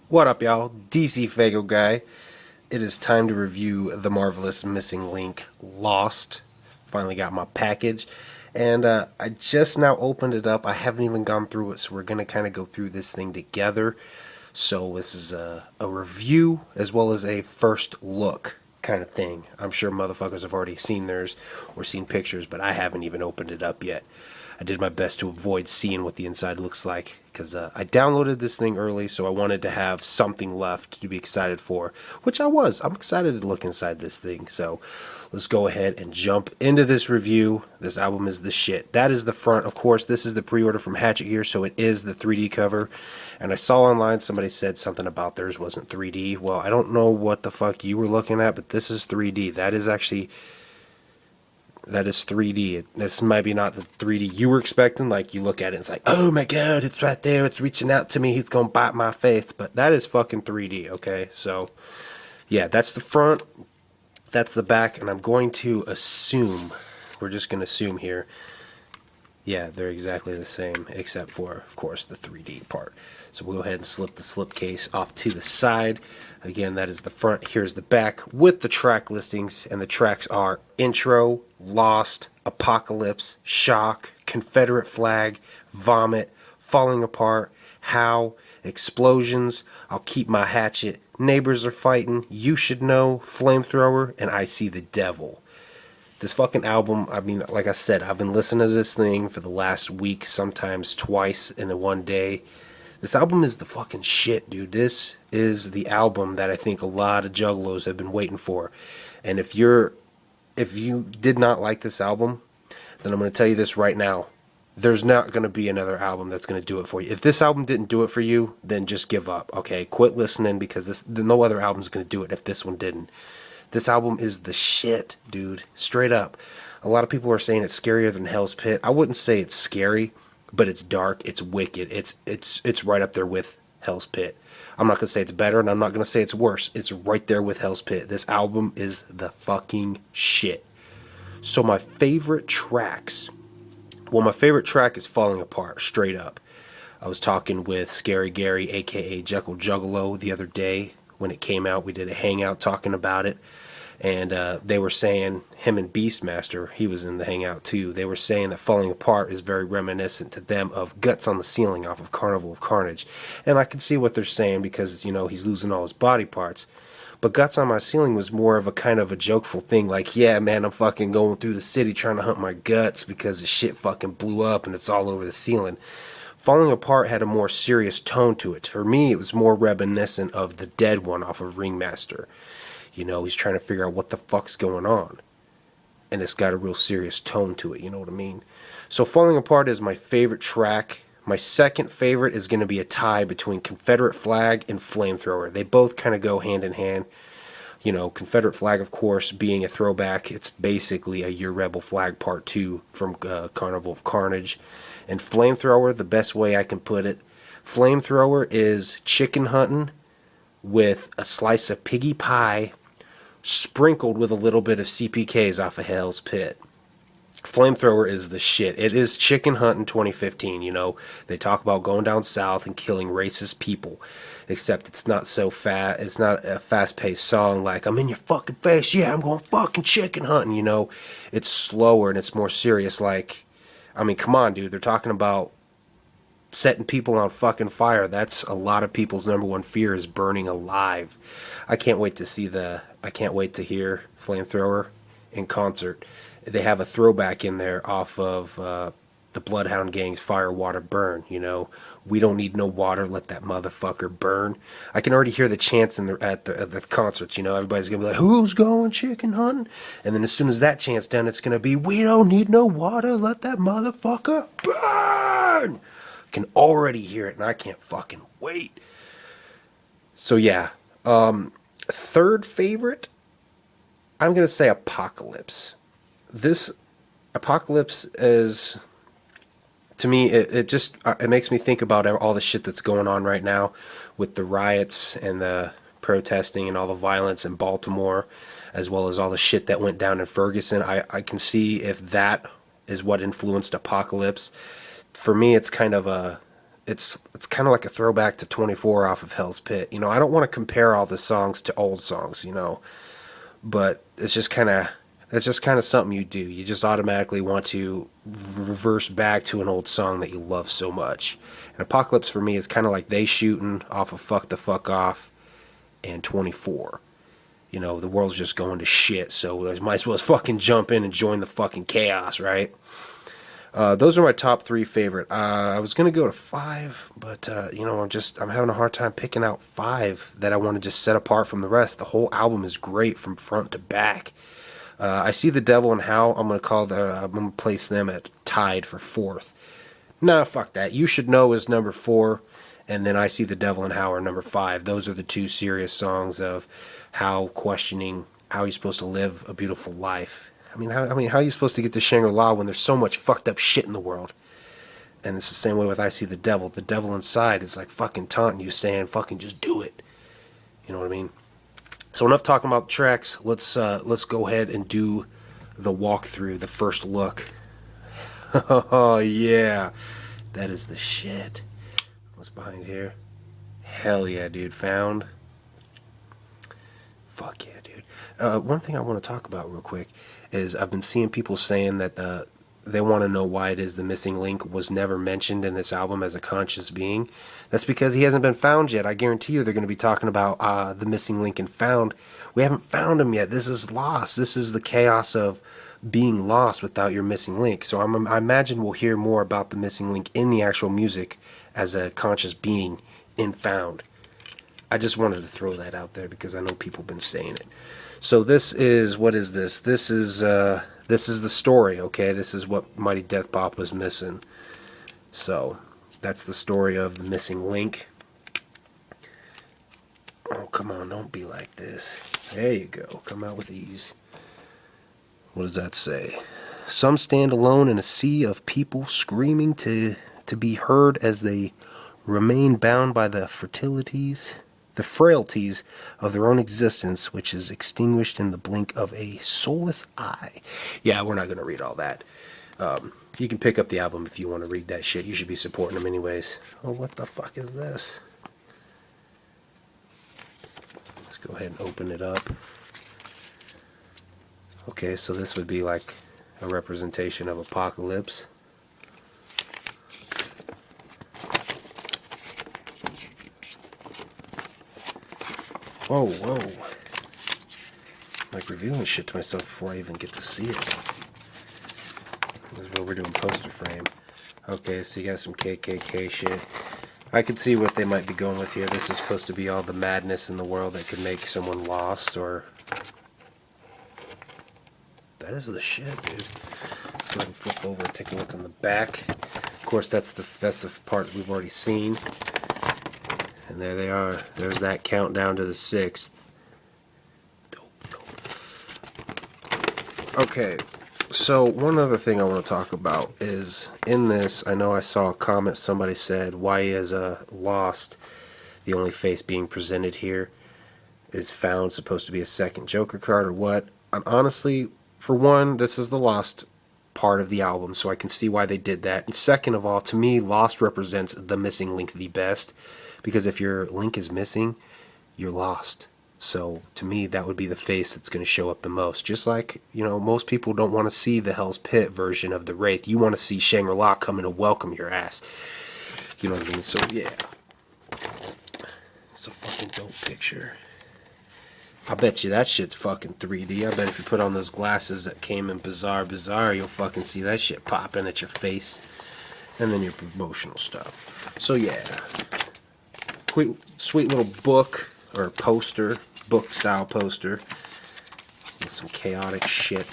What up, y'all? DC Fago guy. It is time to review The Marvelous Missing Link Lost. Finally got my package. And I just now opened it up. I haven't even gone through it, so we're going to kind of go through this thing together. So this is a review as well as a first look kind of thing. I'm sure motherfuckers have already seen theirs or seen pictures, but I haven't even opened it up yet. I did my best to avoid seeing what the inside looks like because I downloaded this thing early, so I wanted to have something left to be excited for, which I was. I'm excited to look inside this thing, so let's go ahead and jump into this review. This album is the shit. That is the front. Of course, this is the pre-order from Hatchet Gear, so it is the 3D cover. And I saw online somebody said something about theirs wasn't 3D. Well, I don't know what the fuck you were looking at, but this is 3D. That is 3D. This might be not the 3D you were expecting. Like, you look at it and it's like, oh my god, it's right there. It's reaching out to me. He's going to bite my face. But that is fucking 3D, okay? So, yeah, that's the front. That's the back. And I'm going to assume, we're just going to assume here, yeah, they're exactly the same, except for, of course, the 3D part. So we'll go ahead and slip the slipcase off to the side. Again, that is the front. Here's the back with the track listings. And the tracks are Intro, Lost, Apocalypse, Shock, Confederate Flag, Vomit, Falling Apart, How, Explosions, I'll Keep My Hatchet, Neighbors Are Fighting, You Should Know, Flamethrower, and I See the Devil. This fucking album, I mean, like I said, I've been listening to this thing for the last week, sometimes twice in a one day. This album is the fucking shit, dude. This is the album that I think a lot of juggalos have been waiting for. And if you did not like this album, then I'm going to tell you this right now. There's not going to be another album that's going to do it for you. If this album didn't do it for you, then just give up, okay? Quit listening because no other album's going to do it if this one didn't. This album is the shit, dude. Straight up. A lot of people are saying it's scarier than Hell's Pit. I wouldn't say it's scary, but it's dark, it's wicked. It's right up there with Hell's Pit. I'm not going to say it's better, and I'm not going to say it's worse. It's right there with Hell's Pit. This album is the fucking shit. So my favorite tracks, well, my favorite track is Falling Apart, straight up. I was talking with Scary Gary, a.k.a. Jekyll Juggalo, the other day when it came out. We did a hangout talking about it. And they were saying, him and Beastmaster, he was in the hangout too, they were saying that Falling Apart is very reminiscent to them of Guts on the Ceiling off of Carnival of Carnage. And I can see what they're saying because, you know, he's losing all his body parts. But Guts on My Ceiling was more of a kind of a jokeful thing, like, yeah, man, I'm fucking going through the city trying to hunt my guts because the shit fucking blew up and it's all over the ceiling. Falling Apart had a more serious tone to it. For me, it was more reminiscent of the Dead one off of Ringmaster. You know, he's trying to figure out what the fuck's going on. And it's got a real serious tone to it, you know what I mean? So Falling Apart is my favorite track. My second favorite is going to be a tie between Confederate Flag and Flamethrower. They both kind of go hand in hand. You know, Confederate Flag, of course, being a throwback. It's basically a Your Rebel Flag Part 2 from Carnival of Carnage. And Flamethrower, the best way I can put it, Flamethrower is chicken hunting with a slice of piggy pie sprinkled with a little bit of CPKs off of Hell's Pit. Flamethrower is the shit. It is Chicken Hunt in 2015, you know. They talk about going down south and killing racist people. Except it's not so fast. It's not a fast-paced song like, I'm in your fucking face, yeah, I'm going fucking chicken hunting, you know. It's slower and it's more serious. Like, I mean, come on, dude. They're talking about setting people on fucking fire. That's a lot of people's number one fear, is burning alive. I can't wait to hear Flamethrower in concert. They have a throwback in there off of the Bloodhound Gang's Fire, Water, Burn, you know. We don't need no water, let that motherfucker burn. I can already hear the chants at the concerts, you know. Everybody's going to be like, who's going chicken hunting? And then as soon as that chant's done, it's going to be, we don't need no water, let that motherfucker burn. Can already hear it, and I can't fucking wait. So yeah, third favorite, I'm gonna say Apocalypse. This Apocalypse is, to me, it makes me think about all the shit that's going on right now with the riots and the protesting and all the violence in Baltimore, as well as all the shit that went down in Ferguson. I can see if that is what influenced Apocalypse. For me, it's kind of it's kind of like a throwback to 24 off of Hell's Pit. You know, I don't want to compare all the songs to old songs, you know, but it's just kind of something you do. You just automatically want to reverse back to an old song that you love so much. And Apocalypse for me is kind of like They Shootin' off of Fuck the Fuck Off and 24. You know, the world's just going to shit, so I might as well fucking jump in and join the fucking chaos, right? Those are my top 3 favorite. I was gonna go to 5, but you know, I'm having a hard time picking out 5 that I want to just set apart from the rest. The whole album is great from front to back. I See the Devil and How. I'm gonna place them at tied for 4th. Nah, fuck that. You Should Know is number 4, and then I See the Devil and How are number 5. Those are the 2 serious songs of how questioning how you're supposed to live a beautiful life. How are you supposed to get to Shangri-La when there's so much fucked up shit in the world? And it's the same way with I See the Devil. The devil inside is like fucking taunting you, saying fucking just do it. You know what I mean? So enough talking about the tracks. Let's go ahead and do the walkthrough, the first look. Oh yeah, that is the shit. What's behind here? Hell yeah, dude. Found. Fuck yeah, dude. One thing I want to talk about real quick is I've been seeing people saying that they want to know why it is the missing link was never mentioned in this album as a conscious being. That's because he hasn't been found yet. I guarantee you they're going to be talking about the missing link and found. We haven't found him yet. This is lost. This is the chaos of being lost without your missing link. So I imagine we'll hear more about the missing link in the actual music as a conscious being in Found. I just wanted to throw that out there because I know people have been saying it. So what is this? This is the story, okay? This is what Mighty Death Pop was missing. So that's the story of the missing link. Oh, come on, don't be like this. There you go. Come out with ease. What does that say? Some stand alone in a sea of people screaming to be heard as they remain bound by the frailties of their own existence, which is extinguished in the blink of a soulless eye. Yeah, we're not going to read all that. You can pick up the album if you want to read that shit. You should be supporting them anyways. Oh, what the fuck is this? Let's go ahead and open it up. Okay, so this would be like a representation of Apocalypse. Whoa, whoa. I'm like revealing shit to myself before I even get to see it. This is what we're doing poster frame. Okay, so you got some KKK shit. I can see what they might be going with here. This is supposed to be all the madness in the world that could make someone lost, or... That is the shit, dude. Let's go ahead and flip over and take a look on the back. Of course, that's the part we've already seen. And there they are. There's that countdown to the 6th. Dope. Okay, so one other thing I want to talk about is in this, I know I saw a comment somebody said, why is Lost the only face being presented here? Is Found supposed to be a second Joker card or what? And honestly, for one, this is the Lost part of the album, so I can see why they did that. And second of all, to me, Lost represents the missing link the best. Because if your link is missing, you're lost. So to me, that would be the face that's going to show up the most. Just like, you know, most people don't want to see the Hell's Pit version of the Wraith. You want to see Shangri-La coming to welcome your ass. You know what I mean? So yeah. It's a fucking dope picture. I bet you that shit's fucking 3D. I bet if you put on those glasses that came in Bizarre, you'll fucking see that shit popping at your face. And then your promotional stuff. So yeah. Sweet little book or poster, book style poster with some chaotic shit.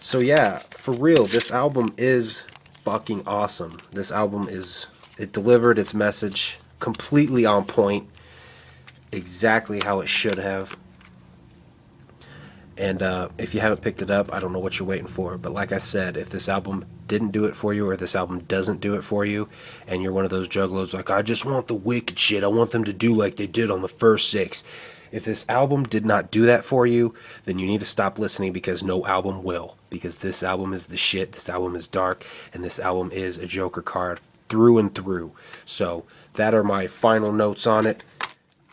So yeah, for real, this album is fucking awesome. This album it delivered its message completely on point, exactly how it should have. And if you haven't picked it up, I don't know what you're waiting for. But like I said, if this album didn't do it for you, or this album doesn't do it for you, and you're one of those juggalos like, I just want the wicked shit, I want them to do like they did on the first 6, If this album did not do that for you, then you need to stop listening, because no album will. Because this album is the shit, this album is dark, and this album is a Joker card through and through. So that are my final notes on it.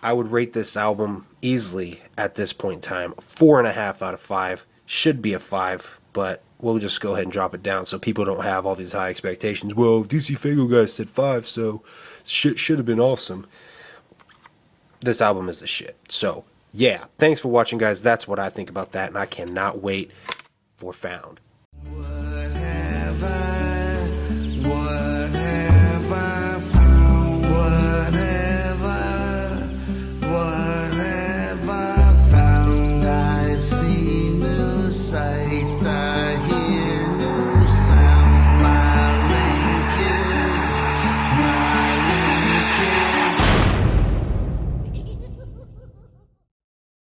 I would rate this album easily at this point in time 4.5 out of 5. Should be a 5, but we'll just go ahead and drop it down so people don't have all these high expectations. Well, DC Fago guy said 5, so shit should have been awesome. This album is the shit. So, yeah, thanks for watching, guys. That's what I think about that, and I cannot wait for Found. What have I